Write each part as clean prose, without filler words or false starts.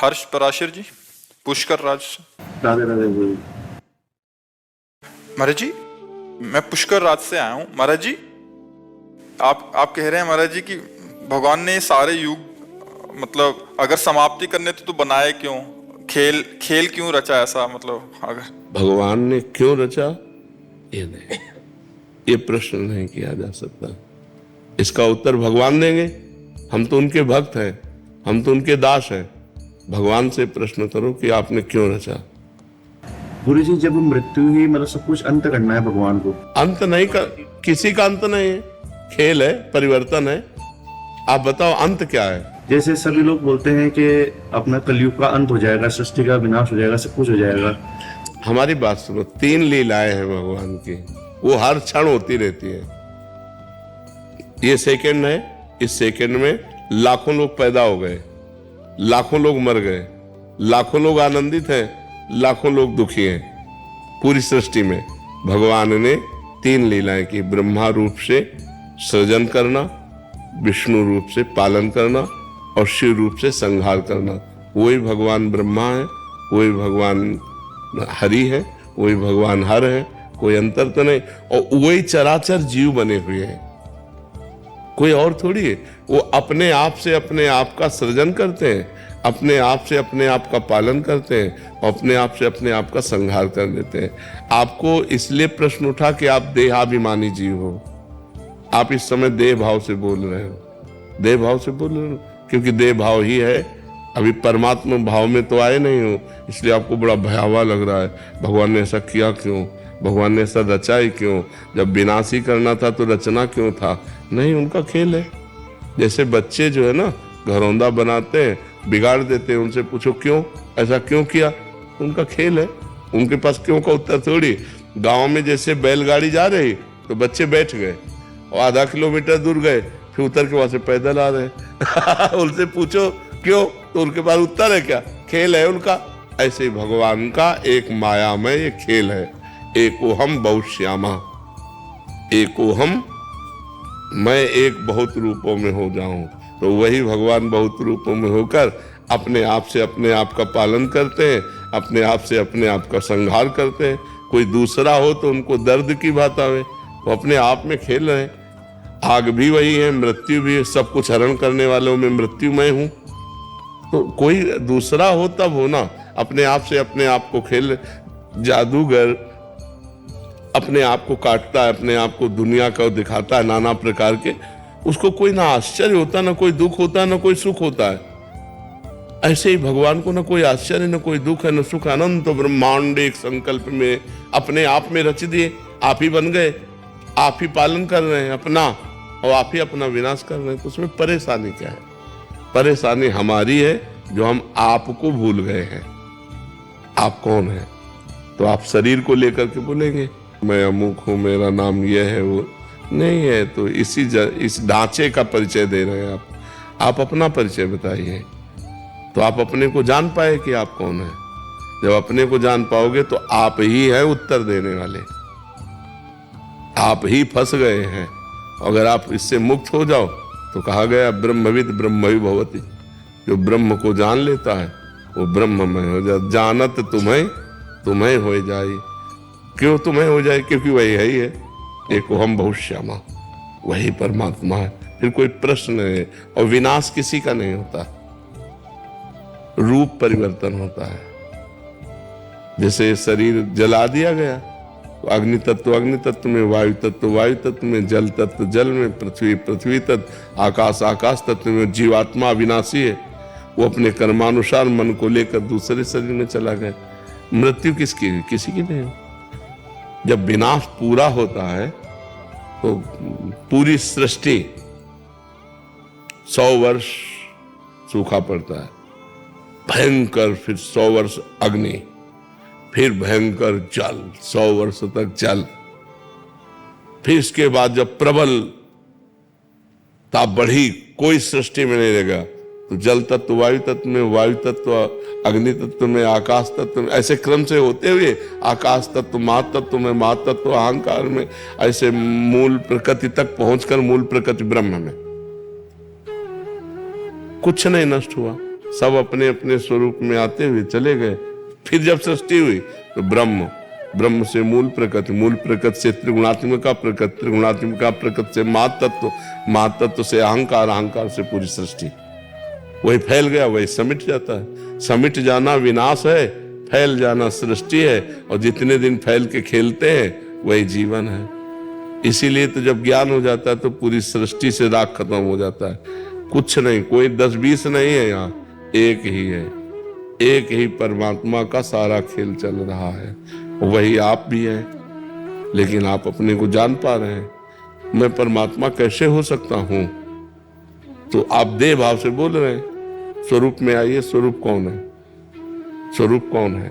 हर्ष पराशर जी, पुष्कर राज से। राधे राधे गुरु। महाराज जी, मैं पुष्कर राज से आया हूँ। महाराज जी, आप कह रहे हैं महाराज जी कि भगवान ने ये सारे युग मतलब अगर समाप्ति करने तो बनाए क्यों, खेल क्यों रचा ऐसा, मतलब अगर भगवान ने क्यों रचा ये नहीं, ये प्रश्न नहीं किया जा सकता। इसका उत्तर भगवान देंगे। हम तो उनके भक्त हैं, हम तो उनके दास हैं। भगवान से प्रश्न करो कि आपने क्यों रचा। गुरु जी, जब मृत्यु ही मतलब सब कुछ अंत करना है भगवान को, अंत नहीं कर, किसी का अंत नहीं है, खेल है, परिवर्तन है। आप बताओ अंत क्या है? जैसे सभी लोग बोलते हैं कि अपना कलयुग का अंत हो जाएगा, सृष्टि का विनाश हो जाएगा, सब कुछ हो जाएगा। हमारी बात सुनो, 3 लीलाएं हैं भगवान की, वो हर क्षण होती रहती है। ये सेकंड है, इस सेकंड में लाखों लोग पैदा हो गए, लाखों लोग मर गए, लाखों लोग आनंदित हैं, लाखों लोग दुखी हैं। पूरी सृष्टि में भगवान ने 3 लीलाएं की, ब्रह्मा रूप से सृजन करना, विष्णु रूप से पालन करना और शिव रूप से संहार करना। वही भगवान ब्रह्मा है, वही भगवान हरि है, वही भगवान हर है, कोई अंतर तो नहीं। और वही चराचर जीव बने हुए हैं, कोई और थोड़ी है। वो अपने आप से अपने आप का सृजन करते हैं, अपने आप से अपने आप का पालन करते हैं और अपने आप से अपने आप का संहार कर देते हैं। आपको इसलिए प्रश्न उठा कि आप देहाभिमानी जीव हो। आप इस समय देह भाव से बोल रहे हो, देह भाव से बोल रहे हो, क्योंकि देह भाव ही है। अभी परमात्मा भाव में तो आए नहीं हो, इसलिए आपको बड़ा भयावह लग रहा है। भगवान ने ऐसा किया क्यों, भगवान ने ऐसा रचा ही क्यों? जब विनाश ही करना था तो रचना क्यों था? नहीं, उनका खेल है। जैसे बच्चे जो है ना घरौंदा बनाते हैं, बिगाड़ देते हैं, उनसे पूछो क्यों, ऐसा क्यों किया? उनका खेल है, उनके पास क्यों का उत्तर थोड़ी। गांव में जैसे बैलगाड़ी जा रही तो बच्चे बैठ गए और आधा किलोमीटर दूर गए, फिर उतर के वहां से पैदल आ रहे उनसे पूछो क्यों, तो उनके पास उत्तर है क्या? खेल है उनका। ऐसे ही भगवान का एक मायामय ये खेल है। एकोहम बहुश्यामा, एकोहम, मैं एक बहुत रूपों में हो जाऊं। तो वही भगवान बहुत रूपों में होकर अपने आप से अपने आप का पालन करते हैं, अपने आप से अपने आप का संहार करते हैं। कोई दूसरा हो तो उनको दर्द की बात आवे, वो अपने आप में खेल रहे हैं। आग भी वही है, मृत्यु भी है, सब कुछ हरण करने वालों में मृत्यु मैं हूं। तो कोई दूसरा हो तब हो ना, अपने आप से अपने आप को खेल। जादूगर अपने आप को काटता है, अपने आप को दुनिया का दिखाता है नाना प्रकार के, उसको कोई ना आश्चर्य होता, ना कोई दुख होता, ना कोई सुख होता है। ऐसे ही भगवान को ना कोई आश्चर्य, ना कोई दुख है, ना सुख। अनंत ब्रह्मांड एक संकल्प में अपने आप में रच दिए, आप ही बन गए, आप ही पालन कर रहे हैं अपना, और आप ही अपना विनाश कर रहे हैं। तो उसमें परेशानी क्या है? परेशानी हमारी है जो हम आपको भूल गए हैं। आप कौन है? तो आप शरीर को लेकर के बोलेंगे मैं अमुक हूं, मेरा नाम यह है, वो नहीं है। तो इस ढांचे का परिचय दे रहे हैं आप अपना परिचय बताइए, तो आप अपने को जान पाए कि आप कौन है। जब अपने को जान पाओगे तो आप ही है उत्तर देने वाले, आप ही फंस गए हैं। अगर आप इससे मुक्त हो जाओ तो कहा गया ब्रह्मविद ब्रह्मवि भवति, जो ब्रह्म को जान लेता है वो ब्रह्ममय हो जाए। जानत तुम्हें हो जाए। क्यों तुम्हें हो जाए? क्योंकि वही है ही है, एकोहम बहुश्यामा, वही परमात्मा है। फिर कोई प्रश्न है। और विनाश किसी का नहीं होता, रूप परिवर्तन होता है। जैसे शरीर जला दिया गया तो अग्नि तत्व में, वायु तत्व वायु तत्व में, जल तत्व जल में, पृथ्वी तत्व, आकाश तत्व में। जीवात्मा अविनाशी है, वो अपने कर्मानुसार मन को लेकर दूसरे शरीर में चला गया। मृत्यु किसकी है? किसी की नहीं। जब विनाश पूरा होता है तो पूरी सृष्टि 100 वर्ष सूखा पड़ता है, भयंकर, फिर 100 वर्ष अग्नि, फिर भयंकर जल, 100 वर्ष तक जल। फिर इसके बाद जब प्रबल ताप बढ़ी, कोई सृष्टि में नहीं रहेगा, तो जल तत्व वायु तत्व में, वायु तत्व अग्नि तत्व में, आकाश तत्व में, ऐसे क्रम से होते हुए आकाश तत्व मात तत्व में, मात तत्व अहंकार में, ऐसे मूल प्रकृति तक पहुंचकर मूल प्रकृति ब्रह्म में कुछ नहीं नष्ट हुआ। सब अपने अपने स्वरूप में आते हुए चले गए। फिर जब सृष्टि हुई तो ब्रह्म, ब्रह्म से मूल प्रकृति, मूल प्रकृति से त्रिगुणात्मिका प्रकृति, त्रिगुणात्मिका प्रकृति से महातत्व, महातत्व से अहंकार, अहंकार से पूरी सृष्टि। वही फैल गया, वही समिट जाता है। समिट जाना विनाश है, फैल जाना सृष्टि है, और जितने दिन फैल के खेलते हैं वही जीवन है। इसीलिए तो जब ज्ञान हो जाता है तो पूरी सृष्टि से राग खत्म हो जाता है। कुछ नहीं, कोई 10-20 नहीं है, यहाँ एक ही है, एक ही परमात्मा का सारा खेल चल रहा है। वही आप भी हैं, लेकिन आप अपने को जान पा रहे हैं। मैं परमात्मा कैसे हो सकता हूं? तो आप देह भाव से बोल रहे हैं। स्वरूप में आइए, स्वरूप कौन है? स्वरूप कौन है?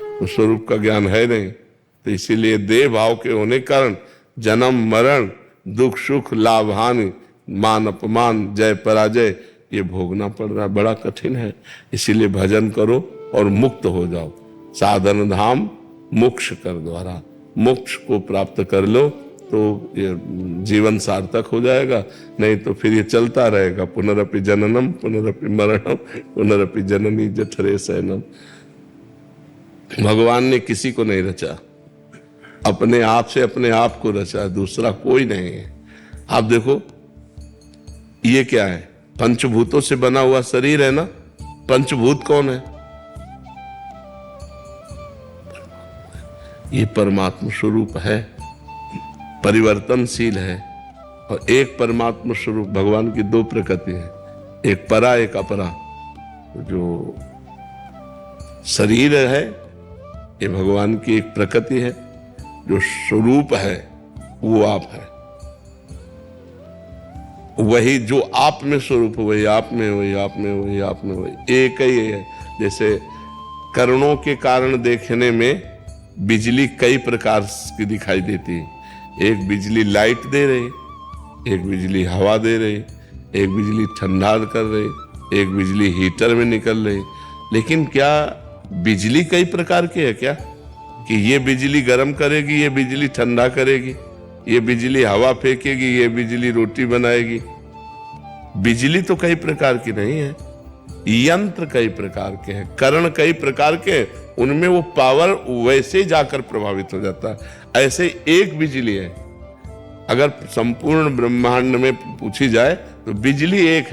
तो स्वरूप का ज्ञान है नहीं, तो इसीलिए देह भाव के होने के कारण जन्म मरण, दुख सुख, लाभ हानि, मान अपमान, जय पराजय ये भोगना पड़ रहा है। बड़ा कठिन है। इसीलिए भजन करो और मुक्त हो जाओ। साधन धाम मोक्ष कर द्वारा, मोक्ष को प्राप्त कर लो तो ये जीवन सार्थक हो जाएगा। नहीं तो फिर ये चलता रहेगा, पुनरपि जननम पुनरपि मरणम पुनरपि जननी जठरे शयनम। भगवान ने किसी को नहीं रचा, अपने आप से अपने आप को रचा, दूसरा कोई नहीं है। आप देखो ये क्या है? पंचभूतों से बना हुआ शरीर है ना। पंचभूत कौन है? ये परमात्मा स्वरूप है, परिवर्तनशील है। और एक परमात्मा स्वरूप भगवान की दो प्रकृति है, एक परा एक अपरा। जो शरीर है ये भगवान की एक प्रकृति है, जो स्वरूप है वो आप है। वही जो आप में स्वरूप, वही आप में, वही आप में, वही आप में, वही एक ही है। जैसे करणों के कारण देखने में बिजली कई प्रकार की दिखाई देती है। एक बिजली लाइट दे रही, एक बिजली हवा दे रही, एक बिजली ठंडा कर रही, एक बिजली हीटर में निकल रही। लेकिन क्या बिजली कई प्रकार की है क्या? कि ये बिजली गर्म करेगी, ये बिजली ठंडा करेगी, ये बिजली हवा फेंकेगी, ये बिजली रोटी बनाएगी। बिजली तो कई प्रकार की नहीं है, यंत्र कई प्रकार के हैं, करण कई प्रकार के हैं, उनमें वो पावर वैसे जाकर प्रभावित हो जाता है। ऐसे एक बिजली है। अगर संपूर्ण ब्रह्मांड में पूछी जाए तो बिजली एक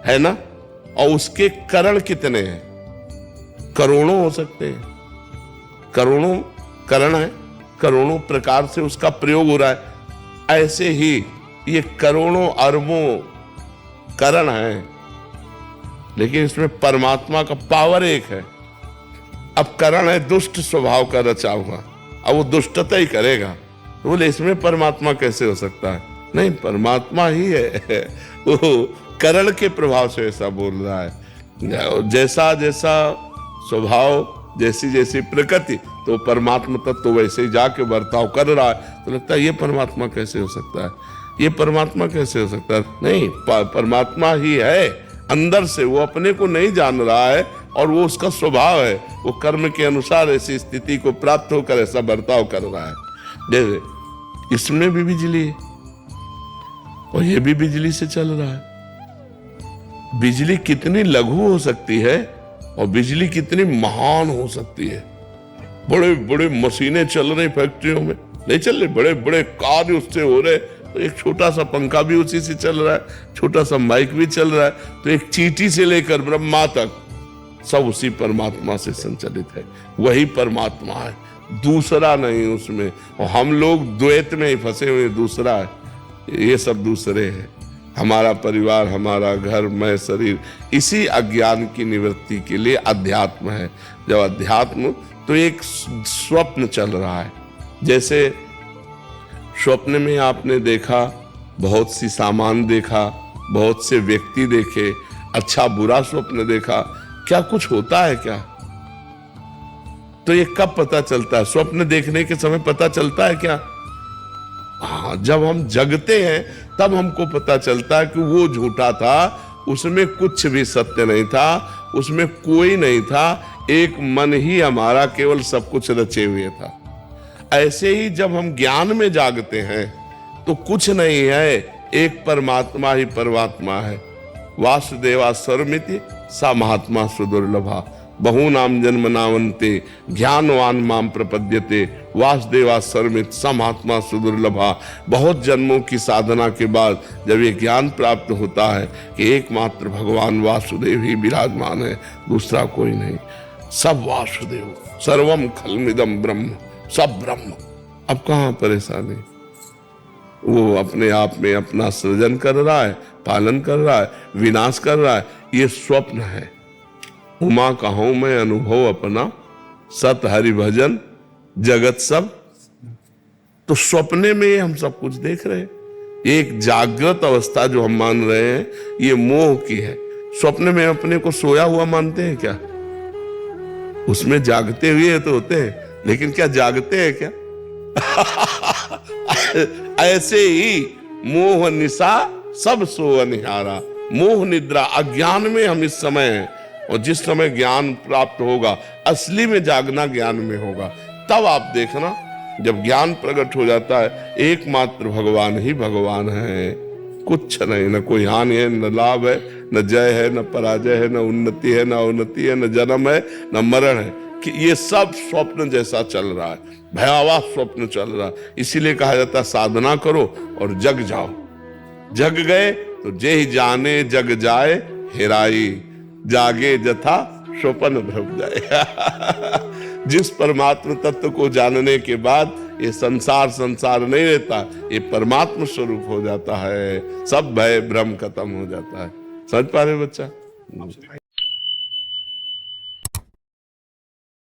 है ना? और उसके करण कितने हैं? करोड़ों हो सकते हैं, करोड़ों करण है, करोड़ों प्रकार से उसका प्रयोग हो रहा है। ऐसे ही ये करोड़ों अरबों करण है, लेकिन इसमें परमात्मा का पावर एक है। अब करण है दुष्ट स्वभाव का रचा हुआ, अब वो दुष्टता ही करेगा, तो बोले इसमें परमात्मा कैसे हो सकता है? नहीं, परमात्मा ही है। वो करण के प्रभाव से ऐसा बोल रहा है। जैसा जैसा स्वभाव, जैसी जैसी प्रकृति, तो परमात्मा तत्व तो वैसे ही जाके बर्ताव कर रहा है। तो लगता है ये परमात्मा कैसे हो सकता है? ये परमात्मा कैसे हो सकता है? नहीं, परमात्मा ही है अंदर से। वो अपने को नहीं जान रहा है और वो उसका स्वभाव है। वो कर्म के अनुसार ऐसी स्थिति को प्राप्त होकर ऐसा बर्ताव कर रहा है। जैसे इसमें भी बिजली है और ये भी बिजली से चल रहा है। बिजली कितनी लघु हो सकती है और बिजली कितनी महान हो सकती है। बड़े बड़े मशीनें चल रही फैक्ट्रियों में, नहीं चल रहे, बड़े बड़े कार्य उससे हो रहे। तो एक छोटा सा पंखा भी उसी से चल रहा है, छोटा सा माइक भी चल रहा है। तो एक चींटी से लेकर ब्रह्मा तक सब उसी परमात्मा से संचालित है। वही परमात्मा है, दूसरा नहीं उसमें। और हम लोग द्वैत में ही फंसे हुए, दूसरा है, ये सब दूसरे हैं। हमारा परिवार, हमारा घर, मैं, शरीर, इसी अज्ञान की निवृत्ति के लिए अध्यात्म है। जब अध्यात्म, तो एक स्वप्न चल रहा है। जैसे स्वप्न में आपने देखा, बहुत सी सामान देखा, बहुत से व्यक्ति देखे, अच्छा बुरा स्वप्न देखा, क्या कुछ होता है क्या? तो ये कब पता चलता है? स्वप्न देखने के समय पता चलता है क्या? हाँ, जब हम जगते हैं तब हमको पता चलता है कि वो झूठा था, उसमें कुछ भी सत्य नहीं था, उसमें कोई नहीं था, एक मन ही हमारा केवल सब कुछ रचे हुए था। ऐसे ही जब हम ज्ञान में जागते हैं तो कुछ नहीं है, एक परमात्मा ही परमात्मा है। वासुदेवा सर्वमिति सा महात्मा सुदुर्लभा बहूनाम जन्मनावन्ते ज्ञानवान माम प्रपद्यते वासुदेवा सर्वमित सा महात्मा सुदुर्लभा। बहुत जन्मों की साधना के बाद जब ये ज्ञान प्राप्त होता है कि एकमात्र भगवान वासुदेव ही विराजमान है, दूसरा कोई नहीं, सब वासुदेव, सर्वम खलमिदम ब्रह्म, सब ब्रह्म। अब कहाँ परेशानी, वो अपने आप में अपना सृजन कर रहा है, पालन कर रहा है, विनाश कर रहा है, ये स्वप्न है। उमा कहूं मैं अनुभव अपना, सत हरि भजन जगत सब। तो सपने में हम सब कुछ देख रहे हैं। एक जागृत अवस्था जो हम मान रहे हैं ये मोह की है। स्वप्न में अपने को सोया हुआ मानते हैं क्या? उसमें जागते हुए तो होते हैं, लेकिन क्या जागते हैं क्या? ऐसे ही मोह निशा सब सो अनिहारा, मोह निद्रा अज्ञान में हम इस समय हैं, और जिस समय ज्ञान प्राप्त होगा, असली में जागना ज्ञान में होगा, तब आप देखना जब ज्ञान प्रकट हो जाता है एकमात्र भगवान ही भगवान है, कुछ नहीं, न कोई हानि है, न लाभ है, न जय है, न पराजय है, न उन्नति है, न अवनति है, न जन्म है, न मरण है, कि ये सब स्वप्न जैसा चल रहा है, भयावह स्वप्न चल रहा है। इसीलिए कहा जाता है साधना करो और जग जाओ। जग गए तो जे ही जाने जग जाए हेराई, जागे जथा स्वप्न भ्रम जाए। जिस परमात्म तत्व को जानने के बाद ये संसार संसार नहीं रहता, ये परमात्म स्वरूप हो जाता है, सब भय भ्रम खत्म हो जाता है। समझ पा रहे बच्चा?